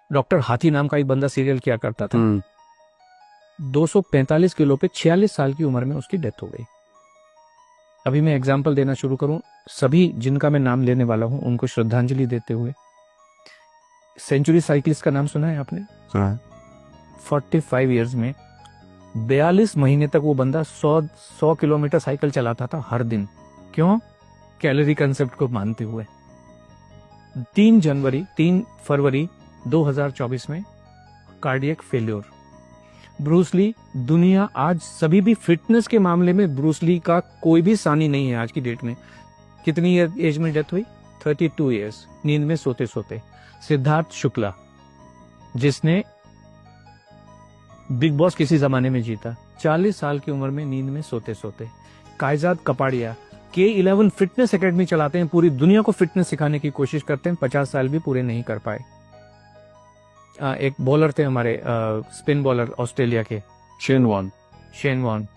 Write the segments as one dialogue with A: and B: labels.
A: Doctor हाथी नाम का एक बंदा सीरियल किया करता था। 245 किलो पे 46 साल की उम्र में उसकी डेथ हो गई। अभी मैं एग्जाम्पल देना शुरू करूं, सभी जिनका मैं नाम लेने वाला हूं उनको श्रद्धांजलि देते हुए। सेंचुरी साइकिलिस्ट का नाम सुना है आपने?
B: सुना है।
A: 45 इयर्स में 42 महीने तक वो बंदा 100 किलोमीटर साइकिल चलाता था हर दिन। क्यों? कैलोरी कंसेप्ट को मानते हुए। 3 फरवरी 2024 में कार्डियक फेल्योर। ब्रूस ली, दुनिया आज सभी भी फिटनेस के मामले में ब्रूस ली का कोई भी सानी नहीं है आज की डेट में। कितनी एज में डेथ हुई? 32 इयर्स, नींद में सोते सोते। सिद्धार्थ शुक्ला, जिसने बिग बॉस किसी जमाने में जीता, 40 साल की उम्र में नींद में सोते सोते। कायजाद कपाड़िया K11 फिटनेस एकेडमी चलाते हैं, पूरी दुनिया को फिटनेस सिखाने की कोशिश करते हैं, 50 साल भी पूरे नहीं कर पाए। एक बॉलर थे हमारे, स्पिन बॉलर ऑस्ट्रेलिया के,
B: शेन वॉर्न,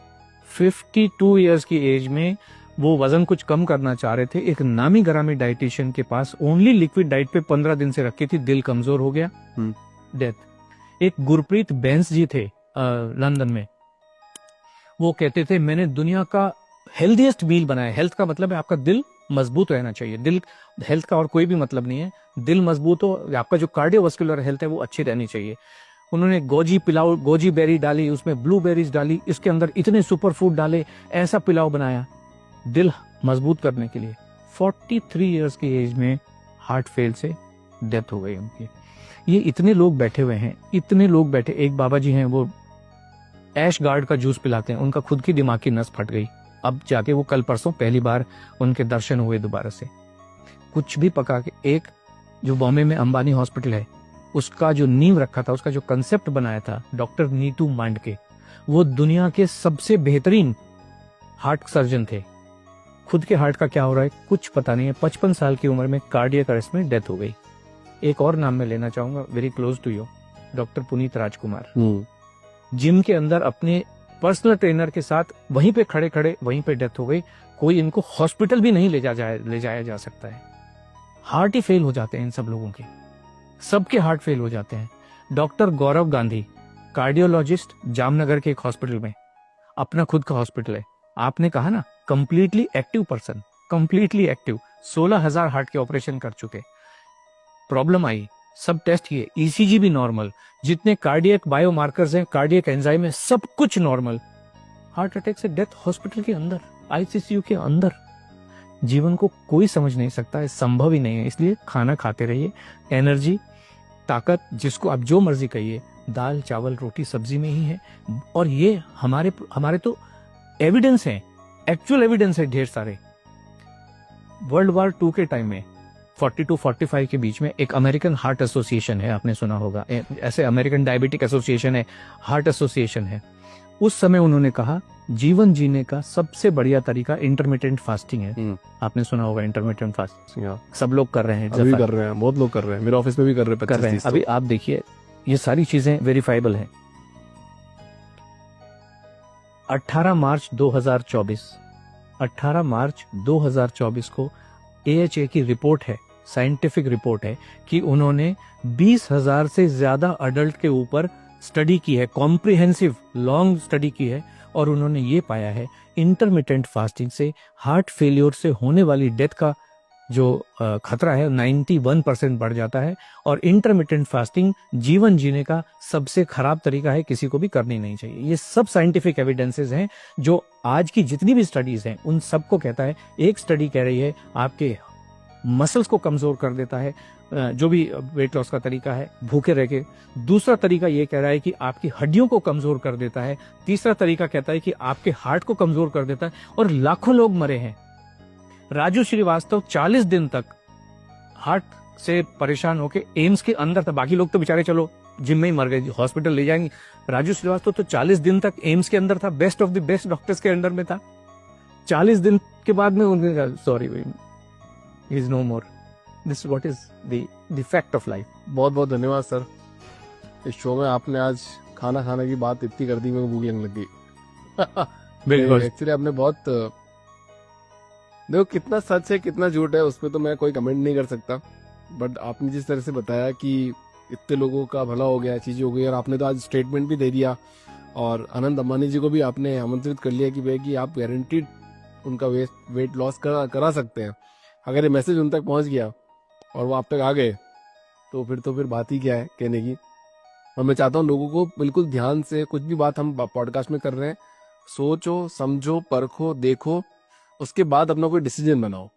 A: 52 इयर्स की एज में वो वजन कुछ कम करना चाह रहे थे। एक नामी गरामी डाइटिशियन के पास ओनली लिक्विड डाइट पे 15 दिन से रखी थी, दिल कमजोर हो गया, डेथ। एक गुरप्रीत बैंस जी थे लंदन में, वो कहते थे मैंने दुनिया का हेल्दीएस्ट मील बनाया। हेल्थ का मतलब है आपका दिल मजबूत रहना चाहिए। दिल, हेल्थ का और कोई भी मतलब नहीं है। दिल मजबूत हो, आपका जो कार्डियोवास्कुलर हेल्थ है वो अच्छी रहनी चाहिए। उन्होंने गोजी बेरी डाली, उसमें ब्लूबेरीज डाली, इसके अंदर इतने सुपर फूड डाले, ऐसा पिलाव बनाया दिल मजबूत करने के लिए। 43 इयर्स की एज में हार्ट फेल से डेथ हो गई उनकी। ये इतने लोग बैठे हुए हैं, इतने लोग बैठे। एक बाबा जी हैं, वो ऐश गार्ड का जूस पिलाते हैं, उनका खुद की दिमाग की नस फट गई। अब जाके वो कल परसों पहली बार उनके दर्शन हुए दोबारा से। कुछ भी पका के, एक जो बॉम्बे में अंबानी हॉस्पिटल है, उसका जो नींव रखा था, उसका जो कंसेप्ट बनाया था डॉक्टर नीतू मांडके, वो दुनिया के सबसे बेहतरीन हार्ट सर्जन थे। खुद के हार्ट का क्या हो रहा है कुछ पता नहीं है। 55 साल की उम्र में कार्डियक अरेस्ट में डेथ हो गई। एक और नाम मैं लेना चाहूंगा, very close to you, doctor Puneet Rajkumar. Gym के अंदर अपने पर्सनल ट्रेनर के साथ वहीं पे खड़े खड़े वहीं पे डेथ हो गई। कोई इनको हॉस्पिटल भी नहीं ले जाया जा सकता है। हार्ट ही फेल हो जाते हैं इन सब लोगों के, सबके हार्ट फेल हो जाते हैं। डॉक्टर गौरव गांधी, कार्डियोलॉजिस्ट, जामनगर के एक हॉस्पिटल में, अपना खुद का हॉस्पिटल है। आपने कहा ना completely active person, completely active, 16,000 heart के ऑपरेशन कर चुके। प्रॉब्लम आई, सब टेस्ट किए, ईसीजी भी नॉर्मल, जितने कार्डियक बायोमार्कर्स हैं, कार्डियक एंजाइम है, सब कुछ नॉर्मल। हार्ट अटैक से डेथ हॉस्पिटल के अंदर, आईसीयू के अंदर। जीवन को कोई समझ नहीं सकता है, संभव ही नहीं है। इसलिए खाना खाते रहिए, एनर्जी, ताकत, जिसको आप जो मर्जी कहिए, दाल चावल रोटी सब्जी में ही है। और ये हमारे तो एविडेंस है, एक्चुअल एविडेंस है ढेर सारे। वर्ल्ड वॉर 2 के टाइम में 42-45 के बीच में एक अमेरिकन हार्ट एसोसिएशन है, आपने सुना होगा, ऐसे अमेरिकन डायबिटिक एसोसिएशन है, हार्ट एसोसिएशन है। उस समय उन्होंने कहा जीवन जीने का सबसे बढ़िया तरीका इंटरमिटेंट फास्टिंग है। आपने सुना होगा इंटरमिटेंट फास्टिंग, सब लोग कर रहे हैं,
B: अभी कर रहे हैं, बहुत लोग कर रहे हैं, मेरे ऑफिस में भी कर रहे हैं।
A: अभी आप देखिए, ये सारी चीजें वेरीफाइबल हैं। 18 मार्च 2024 को AHA की रिपोर्ट है, साइंटिफिक रिपोर्ट है, कि उन्होंने 20,000 से ज्यादा अडल्ट के ऊपर स्टडी की है, कॉम्प्रिहेंसिव लॉन्ग स्टडी की है, और उन्होंने ये पाया है इंटरमिटेंट फास्टिंग से हार्ट फेलियर से होने वाली डेथ का जो खतरा है 91% बढ़ जाता है। और इंटरमिटेंट फास्टिंग जीवन जीने का सबसे खराब तरीका है, किसी को भी करनी नहीं चाहिए। ये सब साइंटिफिक एविडेंसेस हैं, जो आज की जितनी भी स्टडीज हैं उन सबको कहता है। एक स्टडी कह रही है आपके मसल्स को कमजोर कर देता है, जो भी वेट लॉस का तरीका है, भूखे रह के। दूसरा तरीका ये कह रहा है कि आपकी हड्डियों को कमजोर कर देता है। तीसरा तरीका कहता है कि आपके हार्ट को कमजोर कर देता है। और लाखों लोग मरे हैं। राजू श्रीवास्तव 40 दिन तक हार्ट से परेशान होके एम्स के अंदर था। बाकी लोग तो बेचारे चलो जिम में ही मर गए, हॉस्पिटल ले जाएंगे। राजू श्रीवास्तव तो 40 दिन तक एम्स के अंदर था, best of the best doctors के अंडर में था। 40 दिन के बाद में उन्होंने कहा sorry he is no more. This what is the fact of life.
B: बहुत बहुत धन्यवाद सर, इस शो में आपने आज खाना खाने की बात इतनी कर दी, मेरे को भूख लगने लग गई।
A: बिल्कुल,
B: एक्चुअली आपने बहुत, देखो कितना सच है कितना झूठ है उसमें तो मैं कोई कमेंट नहीं कर सकता, बट आपने जिस तरह से बताया कि इतने लोगों का भला हो गया, चीजें हो गई, और आपने तो आज स्टेटमेंट भी दे दिया, और अनंत अंबानी जी को भी आपने आमंत्रित कर लिया कि भाई कि आप गारंटीड उनका वेट लॉस करा सकते हैं। अगर ये मैसेज उन तक पहुंच गया और वो आप तक आ गए तो फिर बात ही क्या है कहने की। और मैं चाहता हूँ लोगों को बिल्कुल ध्यान से, कुछ भी बात हम पॉडकास्ट में कर रहे हैं, सोचो, समझो, परखो, देखो, उसके बाद अपना कोई डिसीजन बनाओ।